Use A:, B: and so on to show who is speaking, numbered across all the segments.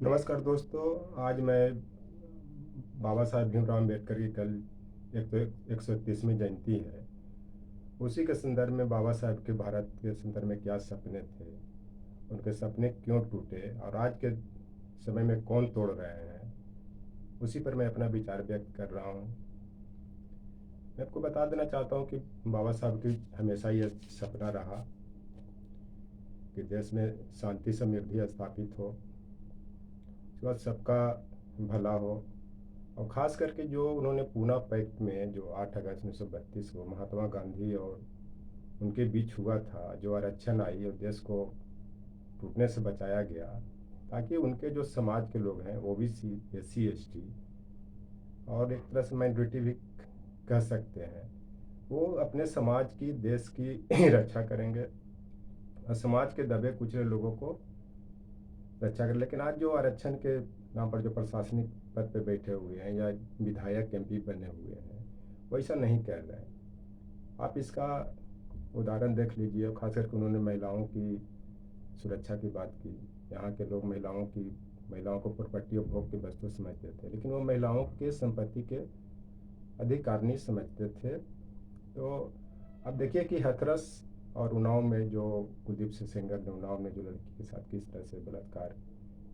A: नमस्कार दोस्तों। आज मैं बाबा साहब भीमराव अम्बेडकर की कल 131वीं जयंती है। उसी के संदर्भ में बाबा साहब के भारत के संदर्भ में क्या सपने थे, उनके सपने क्यों टूटे और आज के समय में कौन तोड़ रहे हैं, उसी पर मैं अपना विचार व्यक्त कर रहा हूँ। मैं आपको बता देना चाहता हूँ कि बाबा साहब की हमेशा ये सपना रहा कि देश में शांति समृद्धि स्थापित हो, उसके बाद सबका भला हो। और ख़ास करके जो उन्होंने पूना पैक्ट में जो 8 अगस्त 1932 को महात्मा गांधी और उनके बीच हुआ था, जो आरक्षण आई और देश को टूटने से बचाया गया, ताकि उनके जो समाज के लोग हैं ओबीसी एससी एसटी और एक तरह से माइनॉरिटी भी कह सकते हैं, वो अपने समाज की देश की रक्षा करेंगे और समाज के दबे कुचले लोगों को रक्षा करें। लेकिन आज जो आरक्षण के नाम पर जो प्रशासनिक पद पे बैठे हुए हैं या विधायक एमपी बने हुए हैं, वो ऐसा नहीं कर रहे हैं। आप इसका उदाहरण देख लीजिए। खास करके उन्होंने महिलाओं की सुरक्षा की बात की। यहाँ के लोग महिलाओं को प्रॉपर्टी और भोग की वस्तु समझते थे, लेकिन वो महिलाओं के संपत्ति के अधिकार नहीं समझते थे। तो अब देखिए कि हथरस और उन्नाव में जो कुलदीप सिंह सेंगर ने उन्नाव में जो लड़की के साथ किस तरह से बलात्कार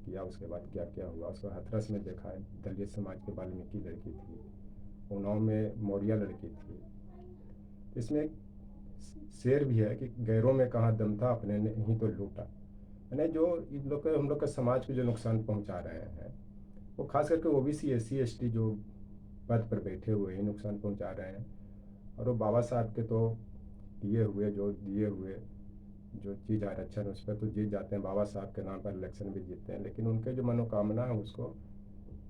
A: किया, उसके बाद क्या क्या हुआ, उसको हथरस में देखा है। दलित समाज के वाल्मीकि लड़की थी, उन्नाव में मौर्य लड़की थी। इसमें एक शेर भी है कि गैरों में कहाँ दम था, अपने ने ही तो लूटा। यानी जो इन लोग के हम लोग के समाज को जो नुकसान पहुंचा रहे हैं, वो खास करके ओबीसी एससी एसटी जो पद पर बैठे हुए हैं नुकसान पहुंचा रहे हैं। और वो बाबा साहब के तो दिए हुए जो चीज़ आरक्षण उस पर तो जीत जाते हैं, बाबा साहब के नाम पर इलेक्शन भी जीतते हैं, लेकिन उनके जो मनोकामना है उसको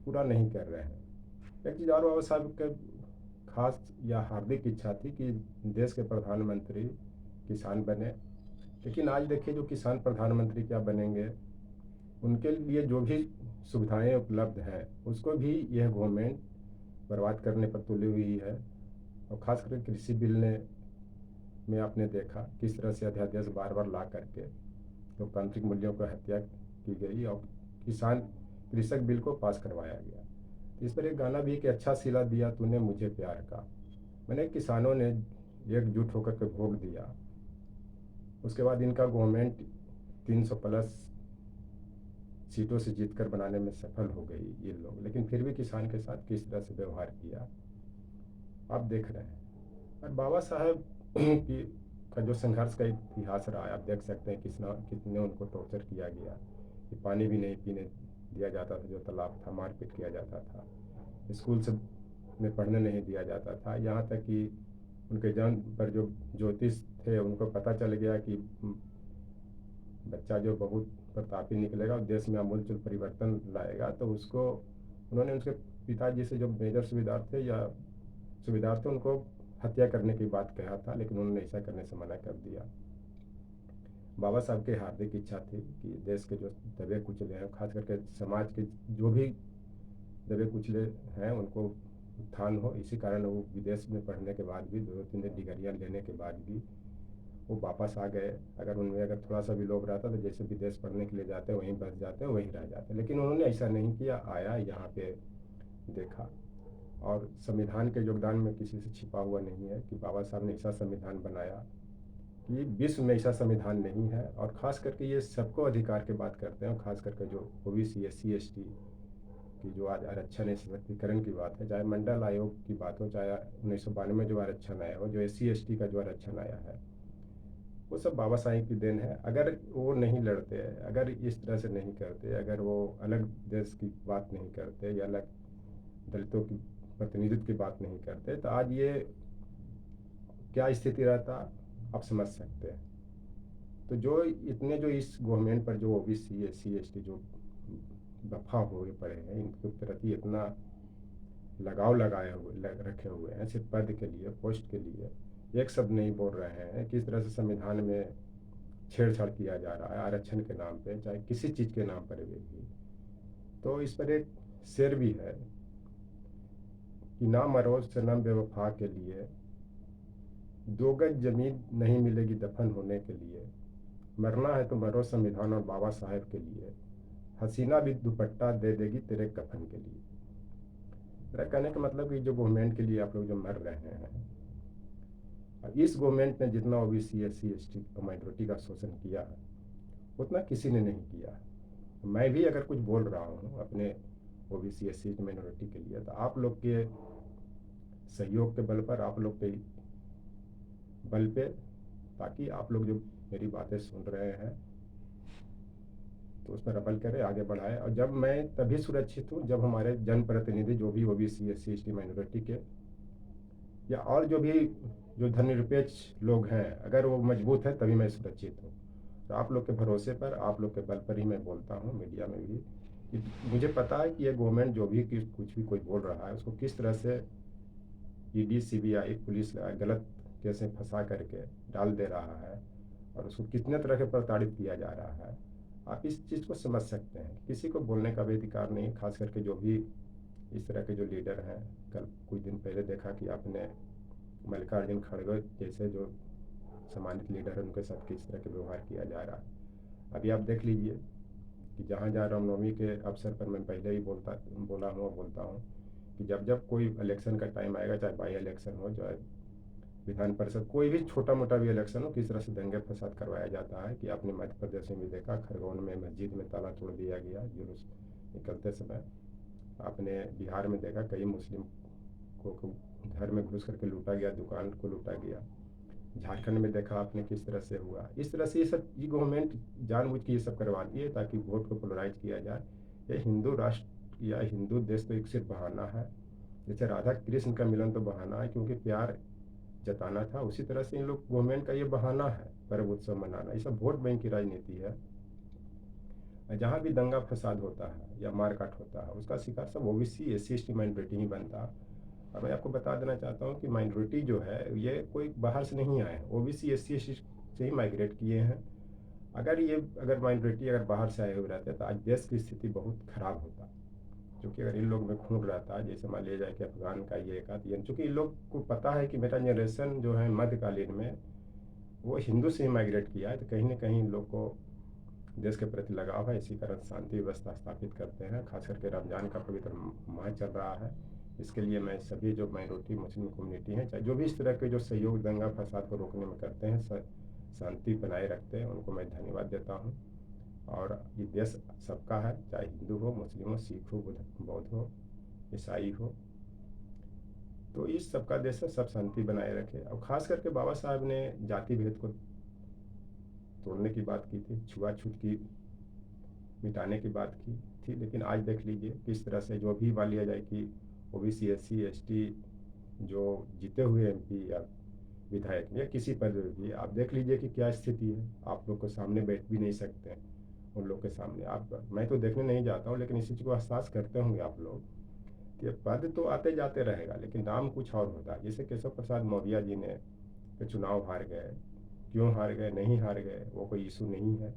A: पूरा नहीं कर रहे हैं। एक चीज़ और, बाबा साहब के खास या हार्दिक इच्छा थी कि देश के प्रधानमंत्री किसान बने। लेकिन आज देखिए जो किसान प्रधानमंत्री क्या बनेंगे, उनके लिए जो भी सुविधाएं उपलब्ध हैं उसको भी यह गवर्नमेंट बर्बाद करने पर तुली हुई है। और ख़ास करके कृषि बिल ने में आपने देखा किस तरह से अध्यादेश बार बार ला करके लोकतांत्रिक मूल्यों की हत्या की गई और किसान कृषक बिल को पास करवाया गया। तो इस पर एक गाना भी कि अच्छा सिला दिया तूने मुझे प्यार का। मैंने किसानों ने एकजुट होकर के वोट दिया, उसके बाद इनका गवर्नमेंट 300 प्लस सीटों से जीत कर बनाने में सफल हो गई ये लोग, लेकिन फिर भी किसान के साथ किस तरह से व्यवहार किया आप देख रहे हैं। और बाबा साहब की का जो संघर्ष का इतिहास रहा है, आप देख सकते हैं कितने उनको टॉर्चर किया गया कि पानी भी नहीं पीने दिया जाता था, जो तालाब था मारपीट किया जाता था, स्कूल से में पढ़ने नहीं दिया जाता था। यहाँ तक कि उनके जन्म पर जो ज्योतिष थे उनको पता चल गया कि बच्चा जो बहुत प्रतापी निकलेगा और देश में आमूलचूल परिवर्तन लाएगा, तो उसको उन्होंने उसके पिताजी से जो मेजर सूबेदार थे उनको हत्या करने की बात कहा था, लेकिन उन्होंने ऐसा करने से मना कर दिया। बाबा साहब की हार्दिक इच्छा थी कि देश के जो दबे कुचले हैं, खास करके समाज के जो भी दबे कुचले हैं, उनको उत्थान हो। इसी कारण वो विदेश में पढ़ने के बाद भी 2-3 डिग्रियाँ लेने के बाद भी वो वापस आ गए। अगर उनमें अगर थोड़ा सा भी लोग रहता तो जैसे विदेश पढ़ने के लिए जाते वहीं बस जाते वहीं रह जाते, लेकिन उन्होंने ऐसा नहीं किया। आया यहाँ पे देखा। और संविधान के योगदान में किसी से छिपा हुआ नहीं है कि बाबा साहब ने ऐसा संविधान बनाया कि विश्व में ऐसा संविधान नहीं है। और ख़ास करके ये सबको अधिकार की बात करते हैं, और ख़ास करके जो ओबीसी एससी एसटी की जो आज आरक्षण है, सशक्तिकरण की बात है, चाहे मंडल आयोग की बात हो, चाहे 1992 में जो आरक्षण आया हो, जो एससी एसटी का जो आरक्षण आया है, वो सब बाबा साहेब की देन है। अगर वो नहीं लड़ते, अगर इस तरह से नहीं करते, अगर वो अलग देश की बात नहीं करते या अलग दलितों की प्रतिनिधित्व की बात नहीं करते, तो आज ये क्या स्थिति रहता आप समझ सकते हैं। तो जो इतने जो इस गवर्नमेंट पर जो ओबीसी एससी एसटी जो दफा हुए पड़े हैं, इनके प्रति इतना लगाव लगाए हुए रखे हुए हैं, सिर्फ पद के लिए पोस्ट के लिए एक शब्द नहीं बोल रहे हैं। किस तरह से संविधान में छेड़छाड़ किया जा रहा है आरक्षण के नाम पे, चाहे किसी चीज़ के नाम पर भी। तो इस पर एक शेर भी है कि ना मरो सनम बेवफा के लिए, 2 गज जमीन नहीं मिलेगी दफन होने के लिए, मरना है तो मरो संविधान और बाबा साहेब के लिए। हसीना भी दुपट्टा दे देगी तेरे कफन के लिए। मेरा कहने का मतलब कि जो गवर्नमेंट के लिए आप लोग जो मर रहे हैं, इस गवर्नमेंट ने जितना ओबीसी एससी एसटी माइनॉरिटी का शोषण किया है उतना किसी ने नहीं किया। मैं भी अगर कुछ बोल रहा हूँ अपने ओबीसी एससी माइनॉरिटी के लिए, तो आप लोग के सहयोग के बल पर, आप लोग के बल पे, ताकि आप लोग जो मेरी बातें सुन रहे हैं तो उस पर अमल करें, आगे बढ़ाएं। और जब मैं तभी सुरक्षित हूँ जब हमारे जनप्रतिनिधि जो भी ओबीसी एससी एसटी माइनॉरिटी के या और जो भी जो धर्मनिरपेक्ष लोग हैं, अगर वो मजबूत है तभी मैं सुरक्षित हूँ। तो आप लोग के भरोसे पर, आप लोग के बल पर ही मैं बोलता हूँ मीडिया में भी कि मुझे पता है कि ये गवर्नमेंट जो भी कुछ भी कोई बोल रहा है उसको किस तरह से ईडी सीबीआई पुलिस गलत केस में फंसा करके डाल दे रहा है और उसको कितने तरह के प्रताड़ित किया जा रहा है। आप इस चीज़ को समझ सकते हैं। किसी को बोलने का भी अधिकार नहीं, खास करके जो भी इस तरह के जो लीडर हैं। कल कुछ दिन पहले देखा कि आपने मल्लिकार्जुन खड़गे जैसे जो सम्मानित लीडर हैं उनके साथ किस तरह के व्यवहार किया जा रहा है। अभी आप देख लीजिए कि जहाँ जहाँ रामनवमी के अवसर पर मैं पहले ही बोला हूँ कि जब जब कोई इलेक्शन का टाइम आएगा, चाहे बाई इलेक्शन हो, चाहे विधान परिषद, कोई भी छोटा मोटा भी इलेक्शन हो, किस तरह से दंगे फसाद करवाया जाता है। कि आपने मध्य प्रदेश में भी देखा, खरगोन में मस्जिद में ताला तोड़ दिया गया जुलूस निकलते समय। आपने बिहार में देखा कई मुस्लिम को घर में घुस करके लूटा गया, दुकान को लूटा गया। झारखंड में देखा आपने किस तरह से हुआ। इस तरह से ये गवर्नमेंट जानबूझ के ये सब करवाती है ताकि वोट को पोलराइज किया जाए। ये हिंदू राष्ट्र या हिंदू देश तो एक सिर्फ बहाना है। जैसे राधा कृष्ण का मिलन तो बहाना है क्योंकि प्यार जताना था, उसी तरह से इन लोग गवर्नमेंट का ये बहाना है पर्व उत्सव मनाना। ये सब वोट बैंक की राजनीति है। जहाँ भी दंगा फसाद होता है या मारकाट होता है उसका शिकार सब ओबीसी एससी एसटी माइनॉरिटी ही बनता है। और मैं आपको बता देना चाहता हूँ कि माइनॉरिटी जो है ये कोई बाहर से नहीं आए हैं, ओबीसी एससी एसटी से ही माइग्रेट किए हैं। अगर माइनॉरिटी अगर बाहर से आए हुए रहते तो आज देश की स्थिति बहुत खराब होता। क्योंकि अगर इन लोग में खून रहता, जैसे मान लिया जाए कि अफगान का ये एक आदमी, चूँकि इन लोग को पता है कि मेरा जनरेशन जो है मध्यकालीन में वो हिंदू से ही माइग्रेट किया है, तो कहीं ना कहीं इन लोग को देश के प्रति लगाव है। इसी कारण शांति व्यवस्था स्थापित करते हैं। खास करके रमज़ान का पवित्र माह चल रहा है, इसके लिए मैं सभी जो माइनॉरिटी मुस्लिम कम्युनिटी हैं, चाहे जो भी इस तरह के जो सहयोग दंगा फसाद को रोकने में करते हैं, शांति बनाए रखते हैं, उनको मैं धन्यवाद देता हूँ। और ये देश सबका है, चाहे हिंदू हो, मुस्लिम हो, सिख हो, बौद्ध हो, ईसाई हो, तो इस सबका देश है। सब शांति बनाए रखे। और ख़ास करके बाबा साहब ने जाति भेद को तोड़ने की बात की थी, छुआछूत की मिटाने की बात की थी। लेकिन आज देख लीजिए किस तरह से जो भी मान लिया जाए कि ओबीसी एससी एसटी जो जीते हुए एमपी या विधायक या किसी पद पर भी, आप देख लीजिए कि क्या स्थिति है। आप लोग को सामने बैठ भी नहीं सकते हैं उन लोग के सामने। मैं तो देखने नहीं जाता हूँ, लेकिन इस चीज़ को एहसास करते होंगे आप लोग कि पद तो आते जाते रहेगा लेकिन नाम कुछ और होता है। जैसे केशव प्रसाद मौर्य जी ने चुनाव हार गए, क्यों हार गए, नहीं हार गए, वो कोई इशू नहीं है।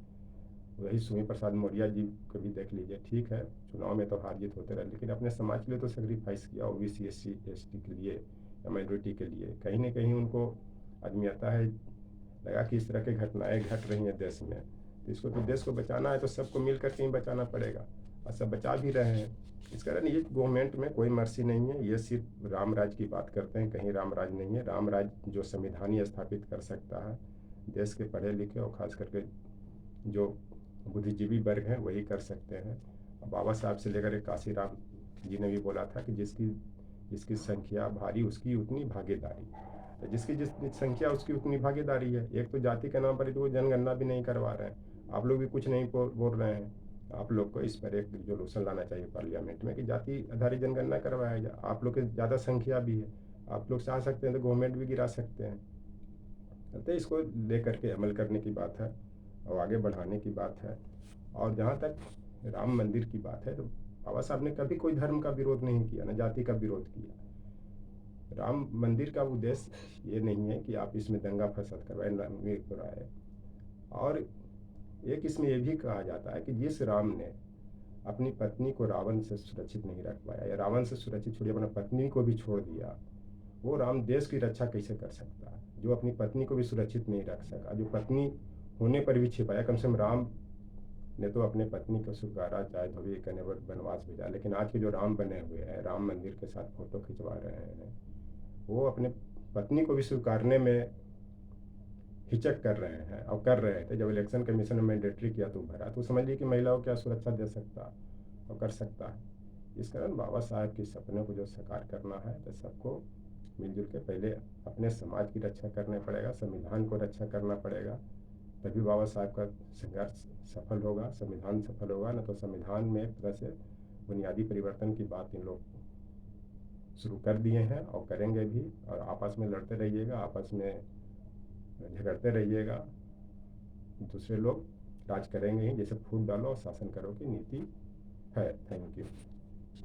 A: वही सुमी प्रसाद मौर्य जी को भी देख लीजिए, ठीक है चुनाव में तो हार जीत होते रहे लेकिन अपने समाज के लिए तो सेक्रीफाइस किया, ओबीसी एससी एसटी के लिए या माइनॉरिटी के लिए। कहीं ना कहीं उनको आदमी आता है, लगा कि इस तरह की घटनाएं घट रही हैं देश में, तो इसको तो देश को बचाना है तो सबको मिल करके ही बचाना पड़ेगा। और सब बचा भी रहे हैं। इस कारण ये गवर्नमेंट में कोई मर्सी नहीं है। ये सिर्फ राम राज की बात करते हैं, कहीं राम राज नहीं है। राम राज जो संविधान ही स्थापित कर सकता है, देश के पढ़े लिखे और ख़ास करके जो बुद्धिजीवी वर्ग हैं वही कर सकते हैं। बाबा साहब से लेकर के काशी राम जी ने भी बोला था कि जिसकी जिसकी संख्या भारी उसकी उतनी भागीदारी, तो जिसकी जितनी संख्या उसकी उतनी भागीदारी है। एक तो जाति के नाम पर तो वो जनगणना भी नहीं करवा रहे हैं। आप लोग भी कुछ नहीं बोल रहे हैं। आप लोग को इस पर एक रेजोल्यूशन लाना चाहिए पार्लियामेंट में कि जाति आधारित जनगणना करवाया जाए। आप लोग की ज़्यादा संख्या भी है, आप लोग चाह सकते हैं तो गवर्नमेंट भी गिरा सकते हैं। तो इसको लेकर के अमल करने की बात है और आगे बढ़ाने की बात है। और जहाँ तक राम मंदिर की बात है, तो बाबा साहब ने कभी कोई धर्म का विरोध नहीं किया, न जाति का विरोध किया। राम मंदिर का उद्देश्य ये नहीं है कि आप इसमें दंगा फसाद करवाए, रणवीर कराए। और एक इसमें यह भी कहा जाता है कि जिस राम ने अपनी पत्नी को रावण से सुरक्षित नहीं रख पाया, या रावण से सुरक्षित छोड़िए अपनी पत्नी को भी छोड़ दिया, वो राम देश की रक्षा कैसे कर सकता है। जो अपनी पत्नी को भी सुरक्षित नहीं रख सका, जो पत्नी होने पर भी छिपाया, कम से कम राम ने तो अपने पत्नी को स्वीकारा, चाहे धोबी करने पर वनवास भेजा, लेकिन आज के जो राम बने हुए हैं, राम मंदिर के साथ फोटो खिंचवा रहे हैं, वो अपने पत्नी को भी स्वीकारने में हिचक कर रहे हैं और कर रहे थे। जब इलेक्शन कमीशन ने मैंडेटरी किया तो भरा, तो समझ लीजिए कि महिलाओं को क्या सुरक्षा दे सकता और कर सकता है। इस कारण बाबा साहब के सपने को जो साकार करना है तो सबको मिलजुल के पहले अपने समाज की रक्षा करना पड़ेगा, संविधान को रक्षा करना पड़ेगा, तभी बाबा साहब का संघर्ष सफल होगा, संविधान सफल होगा। न तो संविधान में एक तरह से बुनियादी परिवर्तन की बात इन लोग शुरू कर दिए हैं और करेंगे भी, और आपस में लड़ते रहिएगा, आपस में झगड़ते रहिएगा, दूसरे लोग राज करेंगे ही। जैसे फूट डालो और शासन करो की नीति है। Thank you.